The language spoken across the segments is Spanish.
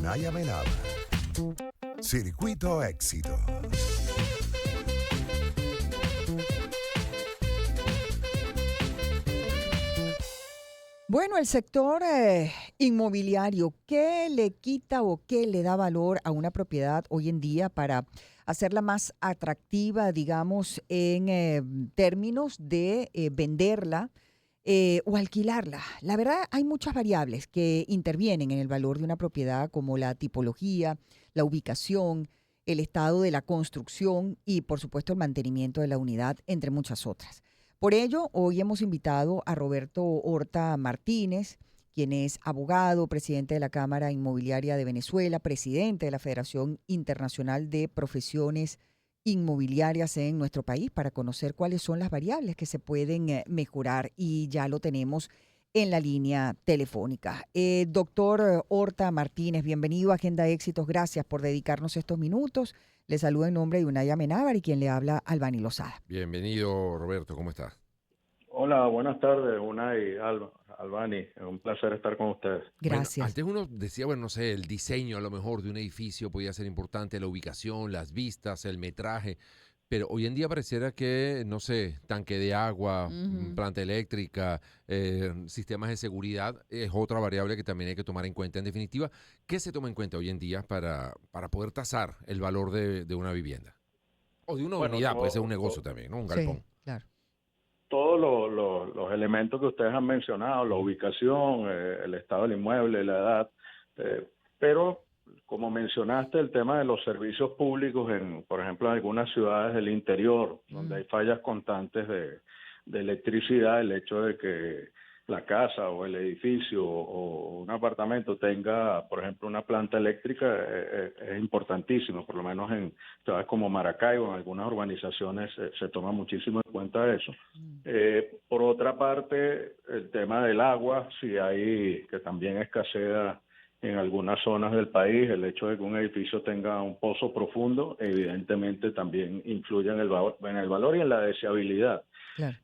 Unai Amenábar. Circuito Éxito. Bueno, el sector inmobiliario, ¿qué le quita o qué le da valor a una propiedad hoy en día para hacerla más atractiva, digamos, en términos de venderla o alquilarla? La verdad, hay muchas variables que intervienen en el valor de una propiedad, como la tipología, la ubicación, el estado de la construcción y, por supuesto, el mantenimiento de la unidad, entre muchas otras. Por ello, hoy hemos invitado a Roberto Horta Martínez, quien es abogado, presidente de la Cámara Inmobiliaria de Venezuela, presidente de la Federación Internacional de Profesiones Inmobiliarias en nuestro país, para conocer cuáles son las variables que se pueden mejorar, y ya lo tenemos en la línea telefónica. Doctor Horta Martínez, bienvenido a Agenda Éxitos. Gracias por dedicarnos estos minutos. Le saludo en nombre de Unai Amenábar y quien le habla, Albany Lozada. Bienvenido, Roberto, ¿cómo estás? Hola, buenas tardes, Unai, Albany. Es un placer estar con ustedes. Gracias. Bueno, antes uno decía, bueno, no sé, el diseño a lo mejor de un edificio podía ser importante, la ubicación, las vistas, el metraje, pero hoy en día pareciera que, no sé, tanque de agua, planta eléctrica, sistemas de seguridad, es otra variable que también hay que tomar en cuenta. En definitiva, ¿qué se toma en cuenta hoy en día para poder tasar el valor de una vivienda? O de una unidad, puede ser un negocio también, ¿no? Un galpón. Sí, claro. Todos los elementos que ustedes han mencionado, la ubicación, el estado del inmueble, la edad, pero como mencionaste, el tema de los servicios públicos, por ejemplo, en algunas ciudades del interior, donde hay fallas constantes de electricidad, el hecho de que la casa o el edificio o un apartamento tenga, por ejemplo, una planta eléctrica es importantísimo, por lo menos en ciudades como Maracaibo, en algunas urbanizaciones se toma muchísimo en cuenta eso. Por otra parte, el tema del agua, si hay, que también escasea en algunas zonas del país, el hecho de que un edificio tenga un pozo profundo, evidentemente también influye en el valor y en la deseabilidad. Claro.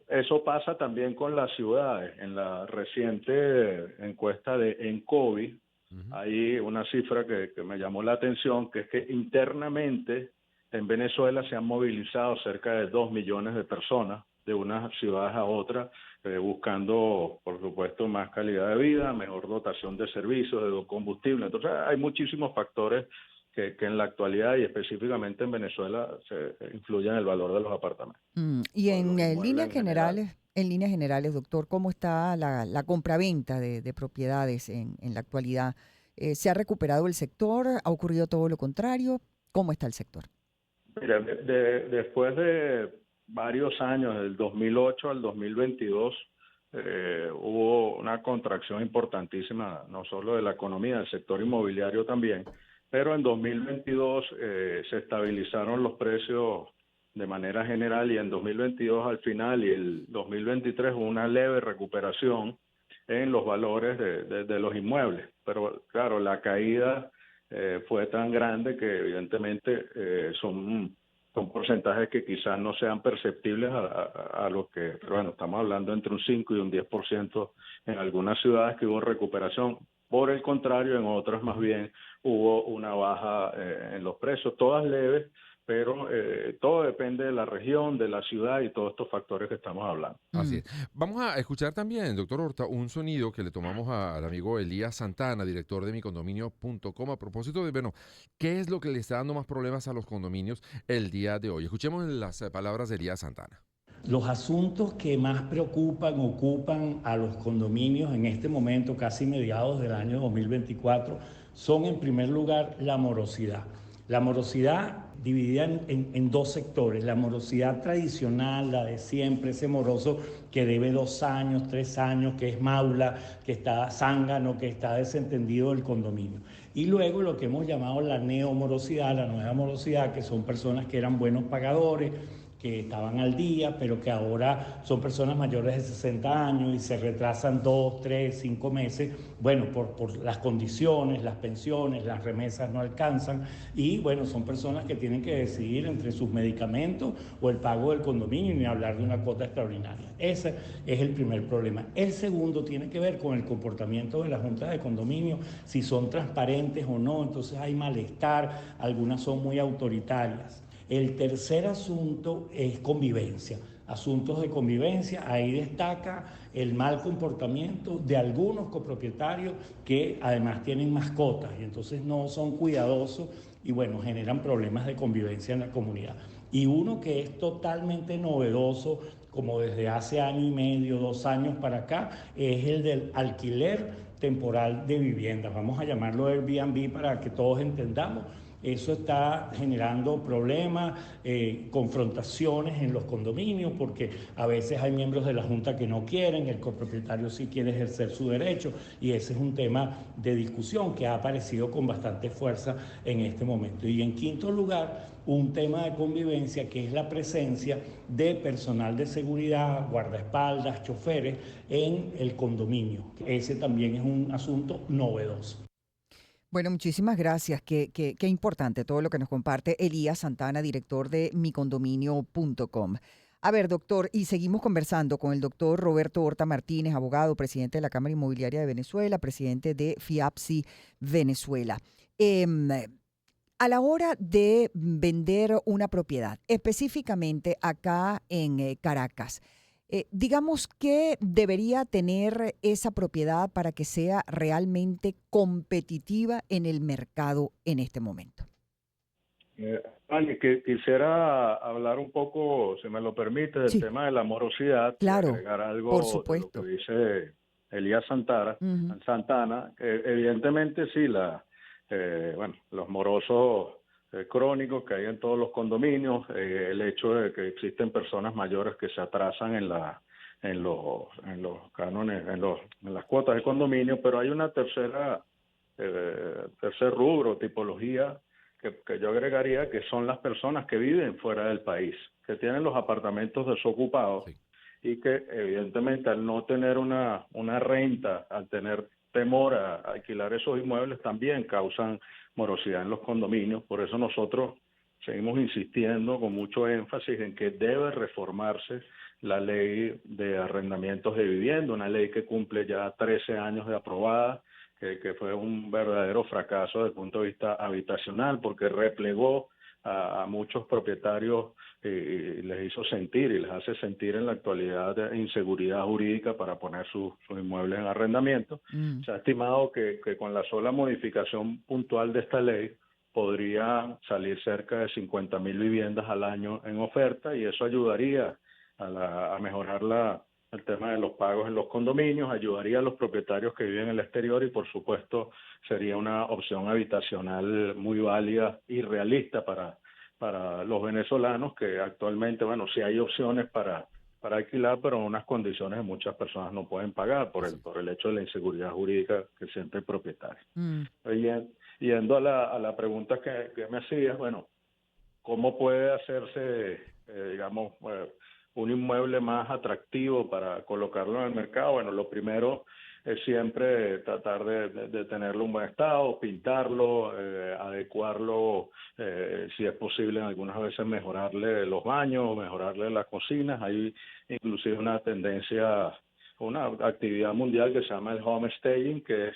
Eso pasa también con las ciudades. En la reciente encuesta de Encovi, hay una cifra que me llamó la atención, que es que internamente en Venezuela se han movilizado cerca de 2 millones de personas de unas ciudades a otras, buscando, por supuesto, más calidad de vida, mejor dotación de servicios, de combustible. Entonces, hay muchísimos factores que en la actualidad y específicamente en Venezuela se influyen en el valor de los apartamentos. Y en líneas generales, doctor, ¿cómo está la compraventa de propiedades en la actualidad? ¿Se ha recuperado el sector? ¿Ha ocurrido todo lo contrario? ¿Cómo está el sector? Mira, después de varios años, del 2008 al 2022, hubo una contracción importantísima, no solo de la economía, del sector inmobiliario también, pero en 2022 se estabilizaron los precios de manera general y en 2022 al final y el 2023 hubo una leve recuperación en los valores de los inmuebles. Pero claro, la caída fue tan grande que evidentemente son porcentajes que quizás no sean perceptibles a lo que, pero bueno, estamos hablando entre un 5 y un 10% en algunas ciudades que hubo recuperación. Por el contrario, en otras más bien hubo una baja en los precios, todas leves, pero todo depende de la región, de la ciudad y todos estos factores que estamos hablando. Así es. Vamos a escuchar también, doctor Horta, un sonido que le tomamos al amigo Elías Santana, director de micondominio.com, a propósito de, bueno, ¿qué es lo que le está dando más problemas a los condominios el día de hoy? Escuchemos las palabras de Elías Santana. Los asuntos que más ocupan a los condominios en este momento, casi mediados del año 2024, son en primer lugar la morosidad. La morosidad dividida en dos sectores, la morosidad tradicional, la de siempre, ese moroso que debe 2 años, 3 años, que es maula, que está zángano, que está desentendido del condominio. Y luego lo que hemos llamado la neomorosidad, la nueva morosidad, que son personas que eran buenos pagadores, que estaban al día, pero que ahora son personas mayores de 60 años y se retrasan 2, 3, 5 meses, bueno, por las condiciones, las pensiones, las remesas no alcanzan y bueno, son personas que tienen que decidir entre sus medicamentos o el pago del condominio, ni hablar de una cuota extraordinaria. Ese es el primer problema. El segundo tiene que ver con el comportamiento de las juntas de condominio, si son transparentes o no, entonces hay malestar, algunas son muy autoritarias. El tercer asunto es convivencia, asuntos de convivencia. Ahí destaca el mal comportamiento de algunos copropietarios que además tienen mascotas y entonces no son cuidadosos y bueno, generan problemas de convivencia en la comunidad. Y uno que es totalmente novedoso, como desde hace año y medio, 2 años para acá, es el del alquiler temporal de viviendas. Vamos a llamarlo Airbnb para que todos entendamos. Eso está generando problemas, confrontaciones en los condominios, porque a veces hay miembros de la Junta que no quieren, el copropietario sí quiere ejercer su derecho, y ese es un tema de discusión que ha aparecido con bastante fuerza en este momento. Y en quinto lugar, un tema de convivencia que es la presencia de personal de seguridad, guardaespaldas, choferes en el condominio. Ese también es un asunto novedoso. Bueno, muchísimas gracias. Qué importante todo lo que nos comparte Elías Santana, director de micondominio.com. A ver, doctor, y seguimos conversando con el doctor Roberto Horta Martínez, abogado, presidente de la Cámara Inmobiliaria de Venezuela, presidente de FIAPSI Venezuela. A la hora de vender una propiedad, específicamente acá en Caracas, digamos, ¿qué debería tener esa propiedad para que sea realmente competitiva en el mercado en este momento? Ani, que quisiera hablar un poco, si me lo permite, del Sí, tema de la morosidad y claro, agregar por algo de lo que supuesto. dice Elías Ujú. Santana. Evidentemente, sí, bueno, los morosos crónicos que hay en todos los condominios, el hecho de que existen personas mayores que se atrasan en los cánones, en las cuotas de condominio, pero hay una tercer rubro, tipología que yo agregaría, que son las personas que viven fuera del país, que tienen los apartamentos desocupados Sí. y que evidentemente al no tener una renta, al tener temor a alquilar esos inmuebles, también causan morosidad en los condominios. Por eso nosotros seguimos insistiendo con mucho énfasis en que debe reformarse la ley de arrendamientos de vivienda, una ley que cumple ya 13 años de aprobada, que fue un verdadero fracaso desde el punto de vista habitacional, porque replegó a muchos propietarios y les hizo sentir y les hace sentir en la actualidad de inseguridad jurídica para poner sus inmuebles en arrendamiento. Mm. Se ha estimado que con la sola modificación puntual de esta ley podría salir cerca de 50.000 viviendas al año en oferta y eso ayudaría a mejorar el tema de los pagos en los condominios, ayudaría a los propietarios que viven en el exterior y por supuesto sería una opción habitacional muy válida y realista para los venezolanos que actualmente, bueno, sí hay opciones para alquilar, pero en unas condiciones que muchas personas no pueden pagar por el hecho de la inseguridad jurídica que siente el propietario. Mm. Yendo a la pregunta que me hacías, bueno, ¿cómo puede hacerse, digamos, un inmueble más atractivo para colocarlo en el mercado? Bueno, lo primero es siempre tratar de tenerlo en buen estado, pintarlo, adecuarlo, si es posible, algunas veces mejorarle los baños, mejorarle las cocinas. Hay inclusive una tendencia, una actividad mundial que se llama el home staging, que es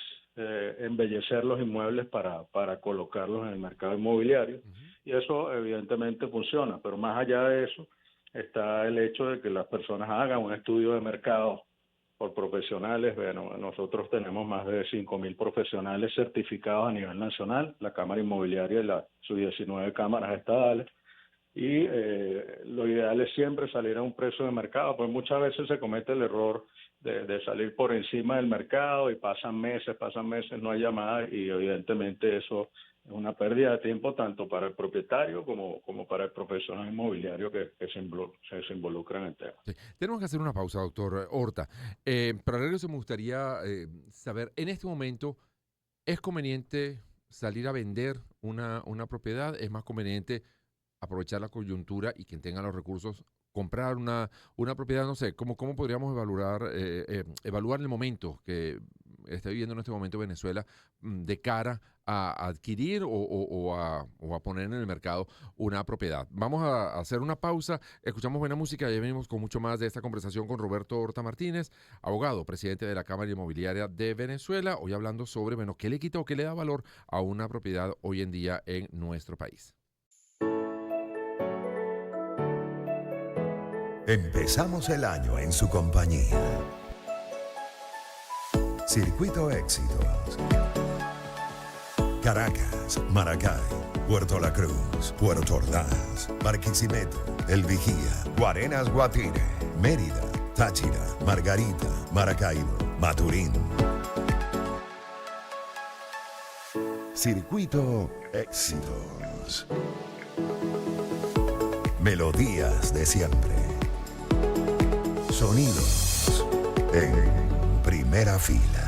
embellecer los inmuebles para colocarlos en el mercado inmobiliario. Ujú. Y eso evidentemente funciona, pero más allá de eso está el hecho de que las personas hagan un estudio de mercado por profesionales. Bueno, nosotros tenemos más de 5.000 profesionales certificados a nivel nacional, la Cámara Inmobiliaria y sus 19 cámaras estadales, y lo ideal es siempre salir a un precio de mercado, pues muchas veces se comete el error de salir por encima del mercado y pasan meses, no hay llamada y evidentemente eso es una pérdida de tiempo tanto para el propietario como para el profesional inmobiliario que se involucra en el tema. Sí. Tenemos que hacer una pausa, doctor Horta. Para regreso me gustaría saber, en este momento, ¿es conveniente salir a vender una propiedad? ¿Es más conveniente aprovechar la coyuntura y quien tenga los recursos, comprar una propiedad, no sé, ¿cómo podríamos evaluar el momento que está viviendo en este momento Venezuela de cara a adquirir o a poner en el mercado una propiedad? Vamos a hacer una pausa, escuchamos buena música y ya venimos con mucho más de esta conversación con Roberto Horta Martínez, abogado, presidente de la Cámara Inmobiliaria de Venezuela, hoy hablando sobre, bueno, qué le quita o qué le da valor a una propiedad hoy en día en nuestro país. Empezamos el año en su compañía. Circuito Éxitos. Caracas, Maracay, Puerto La Cruz, Puerto Ordaz, Barquisimeto, El Vigía, Guarenas, Guatire, Mérida, Táchira, Margarita, Maracaibo, Maturín. Circuito Éxitos. Melodías de siempre. Sonidos en primera fila.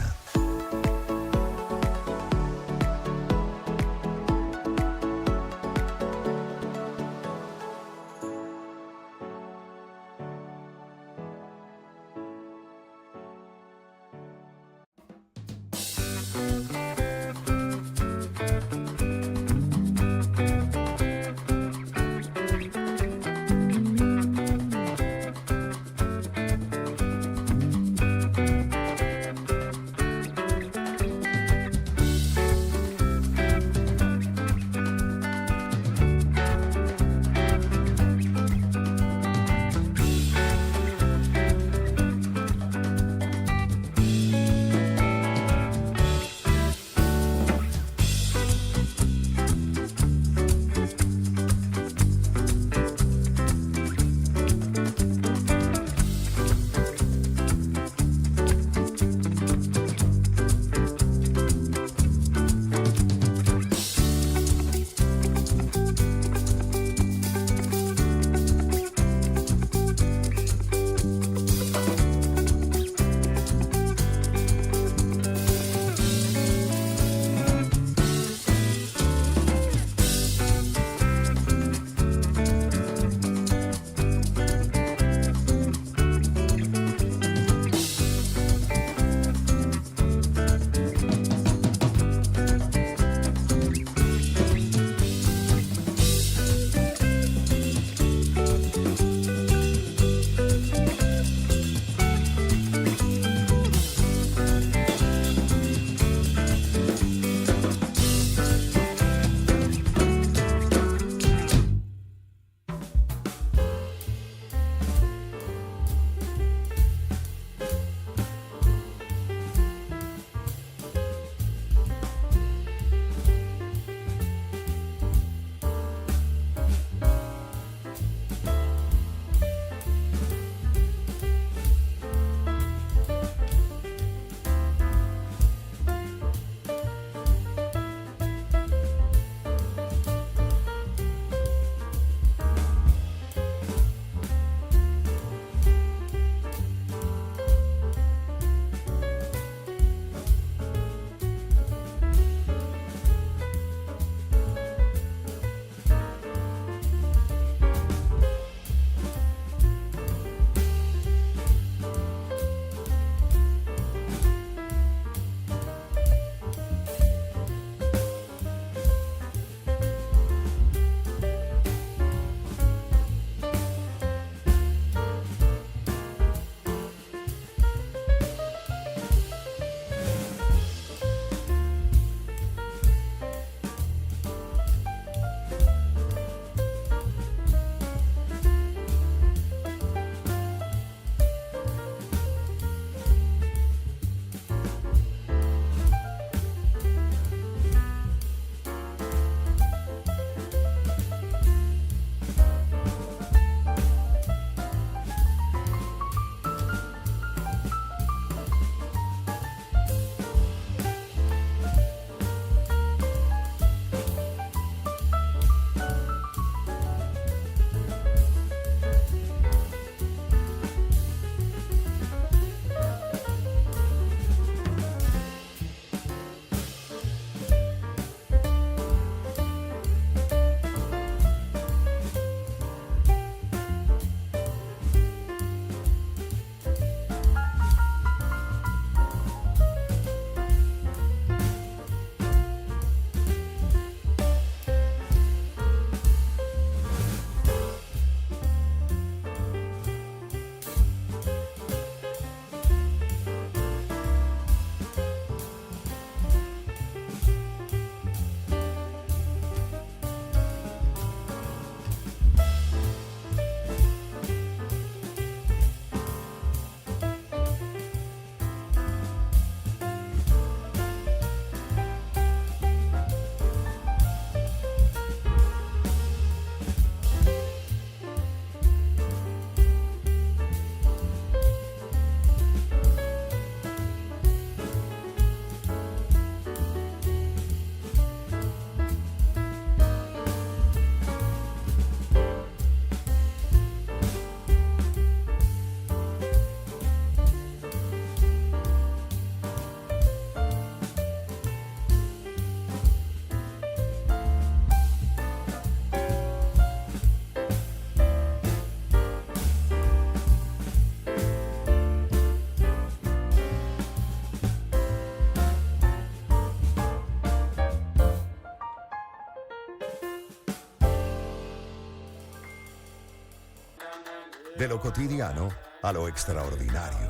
De lo cotidiano a lo extraordinario.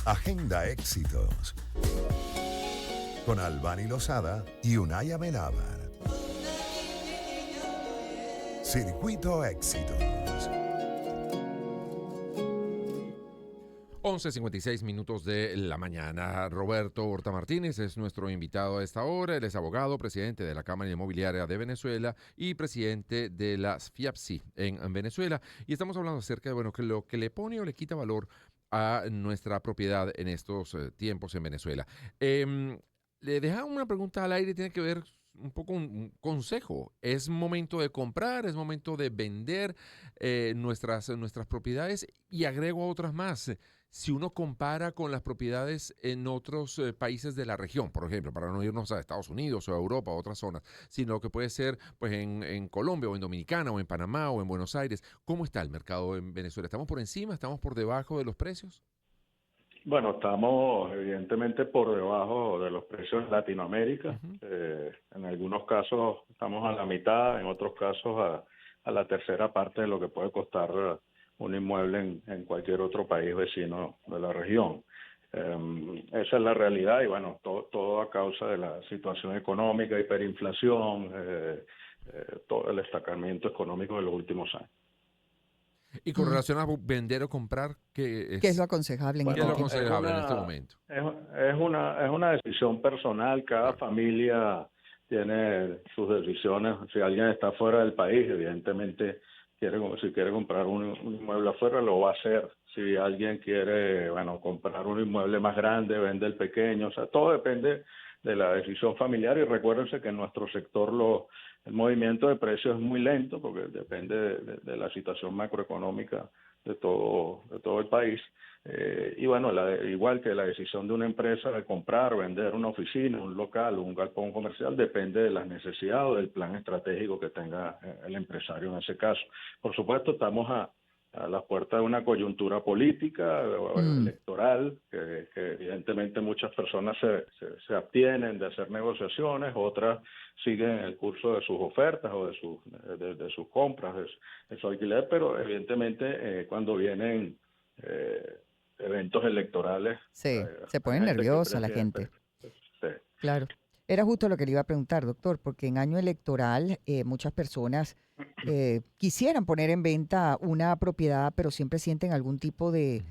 Agenda Éxitos. Con Albany Lozada y Unay Amenábar. Circuito Éxitos. 11:56 minutos de la mañana. Roberto Horta Martínez es nuestro invitado a esta hora. Él es abogado, presidente de la Cámara Inmobiliaria de Venezuela y presidente de la FIAPSI en Venezuela. Y estamos hablando acerca de que lo que le pone o le quita valor a nuestra propiedad en estos tiempos en Venezuela. Le deja una pregunta al aire, tiene que ver un poco un consejo. ¿Es momento de comprar? ¿Es momento de vender nuestras propiedades? Y agrego otras más. Si uno compara con las propiedades en otros países de la región, por ejemplo, para no irnos a Estados Unidos o a Europa o a otras zonas, sino que puede ser pues en Colombia o en Dominicana o en Panamá o en Buenos Aires, ¿cómo está el mercado en Venezuela? ¿Estamos por encima? ¿Estamos por debajo de los precios? Bueno, estamos evidentemente por debajo de los precios en Latinoamérica. Uh-huh. En algunos casos estamos a la mitad, en otros casos a la tercera parte de lo que puede costar un inmueble en cualquier otro país vecino de la región. Esa es la realidad y bueno, todo a causa de la situación económica, hiperinflación, todo el estancamiento económico de los últimos años. Y con relación a vender o comprar, ¿Qué es lo aconsejable en ¿qué es lo este tiempo? aconsejable en este momento? Es una decisión personal, cada familia tiene sus decisiones. Si alguien está fuera del país, evidentemente si quiere comprar un inmueble afuera, lo va a hacer. Si alguien quiere, comprar un inmueble más grande, vende el pequeño, o sea, todo depende de la decisión familiar y recuérdense que en nuestro sector el movimiento de precios es muy lento porque depende de la situación macroeconómica de todo el país. Y bueno, igual que la decisión de una empresa de comprar, vender una oficina, un local, un galpón comercial, depende de las necesidades o del plan estratégico que tenga el empresario en ese caso. Por supuesto, estamos a las puertas de una coyuntura política, electoral, que evidentemente muchas personas se abstienen de hacer negociaciones, otras siguen el curso de sus ofertas o de sus compras, de su alquiler, pero evidentemente cuando vienen eventos electorales... Sí, se pone nerviosa la gente. Sí. Claro. Era justo lo que le iba a preguntar, doctor, porque en año electoral muchas personas quisieran poner en venta una propiedad, pero siempre sienten algún tipo de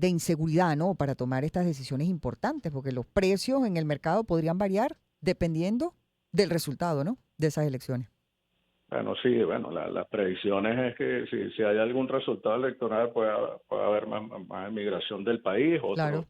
inseguridad, ¿no? Para tomar estas decisiones importantes, porque los precios en el mercado podrían variar dependiendo del resultado, ¿no? De esas elecciones. Bueno, sí, las predicciones es que si hay algún resultado electoral puede haber más emigración del país, otros Claro.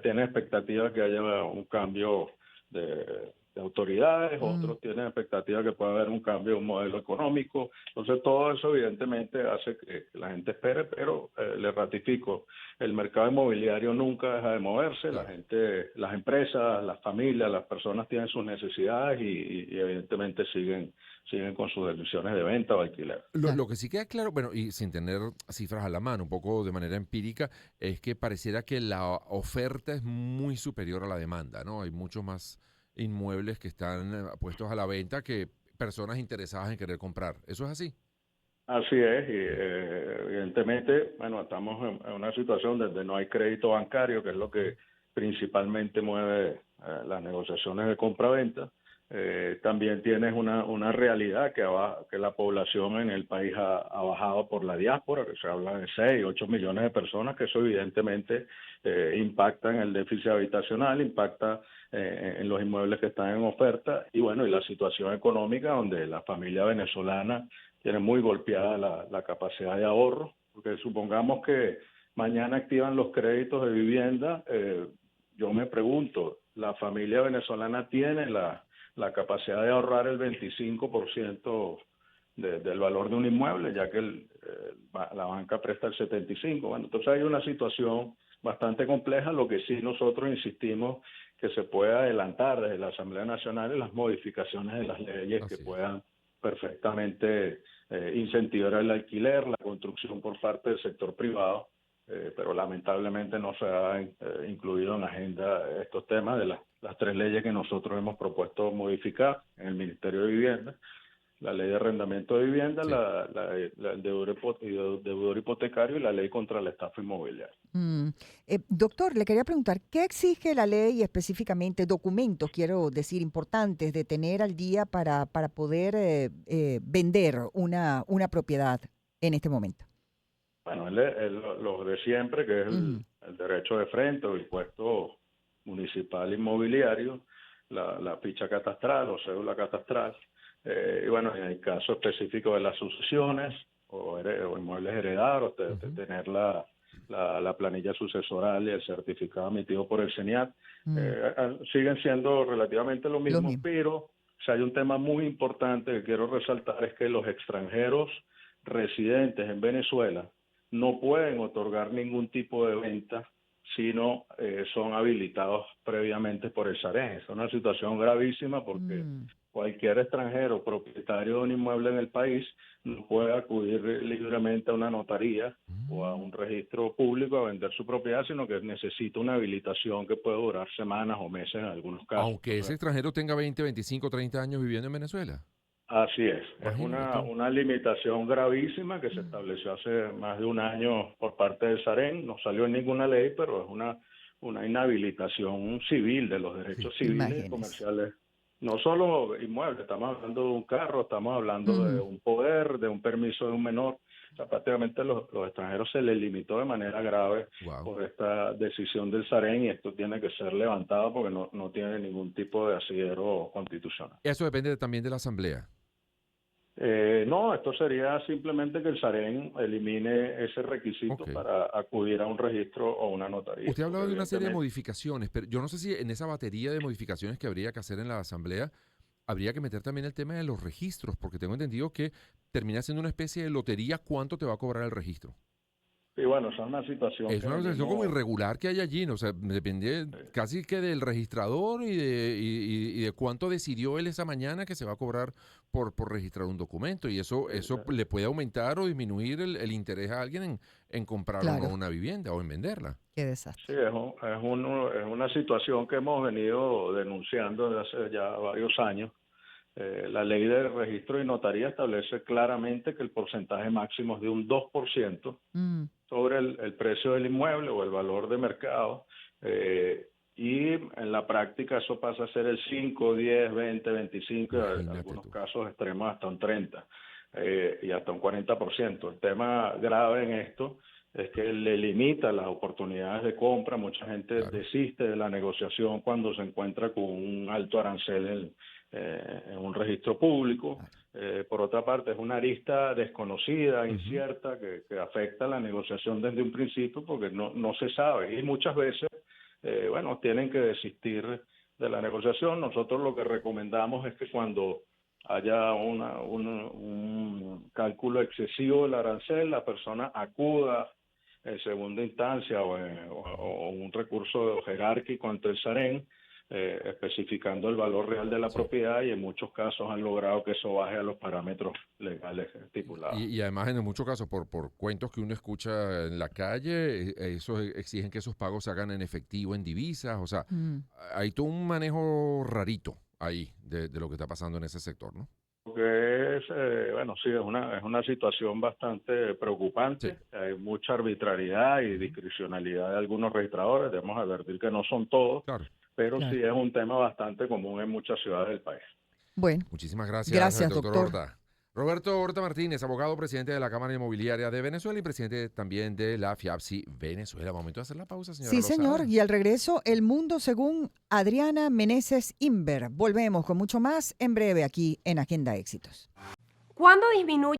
tienen expectativas que haya un cambio de autoridades, otros tienen expectativas que pueda haber un cambio de un modelo económico. Entonces todo eso evidentemente hace que la gente espere, pero le ratifico, el mercado inmobiliario nunca deja de moverse, la gente, las empresas, las familias, las personas tienen sus necesidades y evidentemente siguen con sus decisiones de venta o alquiler. Lo que sí queda claro, bueno, y sin tener cifras a la mano, un poco de manera empírica, es que pareciera que la oferta es muy superior a la demanda, ¿no? Hay muchos más inmuebles que están puestos a la venta que personas interesadas en querer comprar. ¿Eso es así? Así es, y evidentemente, estamos en una situación donde no hay crédito bancario, que es lo que principalmente mueve las negociaciones de compra-venta. También tienes una realidad que la población en el país ha bajado por la diáspora, que se habla de 6, 8 millones de personas, que eso evidentemente impacta en el déficit habitacional, impacta en los inmuebles que están en oferta y la situación económica donde la familia venezolana tiene muy golpeada la capacidad de ahorro, porque supongamos que mañana activan los créditos de vivienda, yo me pregunto, ¿la familia venezolana tiene la capacidad de ahorrar el 25% del valor de un inmueble, ya que la banca presta el 75%? Bueno, entonces hay una situación bastante compleja, lo que sí nosotros insistimos que se pueda adelantar desde la Asamblea Nacional en las modificaciones de las leyes que puedan perfectamente incentivar el alquiler, la construcción por parte del sector privado, pero lamentablemente no se ha incluido en la agenda estos temas de las 3 leyes que nosotros hemos propuesto modificar en el Ministerio de Vivienda. la ley de arrendamiento de vivienda, Sí. el deudor hipotecario y la ley contra la estafa inmobiliaria. Doctor, le quería preguntar, ¿qué exige la ley específicamente, documentos, quiero decir, importantes de tener al día para poder vender una propiedad en este momento? Bueno, lo de siempre, que es Ujú. el derecho de frente o impuesto municipal inmobiliario, la ficha catastral o cédula catastral, y bueno, en el caso específico de las sucesiones o inmuebles heredados, tener la planilla sucesoral y el certificado emitido por el CENIAT, Mm, siguen siendo relativamente lo lo mismo, mismo. pero si hay un tema muy importante que quiero resaltar es que los extranjeros residentes en Venezuela no pueden otorgar ningún tipo de venta si no son habilitados previamente por el SAREN. Es una situación gravísima porque Mm, cualquier extranjero propietario de un inmueble en el país no puede acudir libremente a una notaría o a un registro público a vender su propiedad, sino que necesita una habilitación que puede durar semanas o meses en algunos casos. Aunque ese Entonces, extranjero tenga 20, 25, 30 años viviendo en Venezuela. así es Imagínate tú. una limitación gravísima que se estableció hace más de un año por parte del SAREN, no salió en ninguna ley, pero es una inhabilitación civil de los Sí. derechos civiles y imagínese. comerciales. No solo inmuebles, estamos hablando de un carro, estamos hablando de Ujú. un poder, de un permiso de un menor. O sea, prácticamente los extranjeros se les limitó de manera grave Wow. por esta decisión del SAREN y esto tiene que ser levantado porque no tiene ningún tipo de asidero constitucional. Eso depende también de la asamblea. No, esto sería simplemente que el SAREN elimine ese requisito Ok. para acudir a un registro o una notaría, Usted ha porque hablado de una serie de evidentemente modificaciones, pero yo no sé si en esa batería de modificaciones que habría que hacer en la asamblea habría que meter también el tema de los registros, porque tengo entendido que termina siendo una especie de lotería cuánto te va a cobrar el registro. y bueno, esa es una situación Es que una situación como venimos. irregular que hay allí, ¿no? O sea, depende casi que del registrador y de cuánto decidió él esa mañana que se va a cobrar por registrar un documento. Y eso le puede aumentar o disminuir el interés a alguien en comprar o no Claro, una vivienda o en venderla. qué Sí, desastre. es una situación que hemos venido denunciando desde hace ya varios años. La ley de registro y notaría establece claramente que el porcentaje máximo es de un 2% Mm, sobre el precio del inmueble o el valor de mercado. Y en la práctica eso pasa a ser el 5, 10, 20, 25, en Imagínate algunos tú. casos extremos hasta un 30 y hasta un 40%. El tema grave en esto es que le limita las oportunidades de compra. Mucha gente Claro. desiste de la negociación cuando se encuentra con un alto arancel en un registro público. claro. Por otra parte, es una arista desconocida, Ujú. incierta, que afecta la negociación desde un principio porque no se sabe. Y muchas veces, bueno, tienen que desistir de la negociación. Nosotros lo que recomendamos es que cuando haya un cálculo excesivo del arancel, la persona acuda en segunda instancia o un recurso jerárquico ante el SAREN, especificando el valor real de la Sí. propiedad y en muchos casos han logrado que eso baje a los parámetros legales estipulados. Y además, en muchos casos, por cuentos que uno escucha en la calle, eso exigen que esos pagos se hagan en efectivo, en divisas. O sea, Mm, hay todo un manejo rarito ahí de lo que está pasando en ese sector, ¿no? Porque bueno, sí, es una situación bastante Sí. preocupante. Hay mucha arbitrariedad y Ujú. discrecionalidad de algunos registradores. Debemos advertir que no son todos, Claro. pero sí claro. es un tema bastante común en muchas ciudades del país. Bueno, Muchísimas gracias, gracias, doctor doctor. Horta. Roberto Horta Martínez, abogado, presidente de la Cámara Inmobiliaria de Venezuela y presidente también de la FIAPSI Venezuela. Momento de hacer la pausa, señora Sí, señor. Lozada. Y al regreso, El Mundo según Adriana Meneses Inver. Volvemos con mucho más en breve aquí en Agenda Éxitos. ¿Cuándo disminuye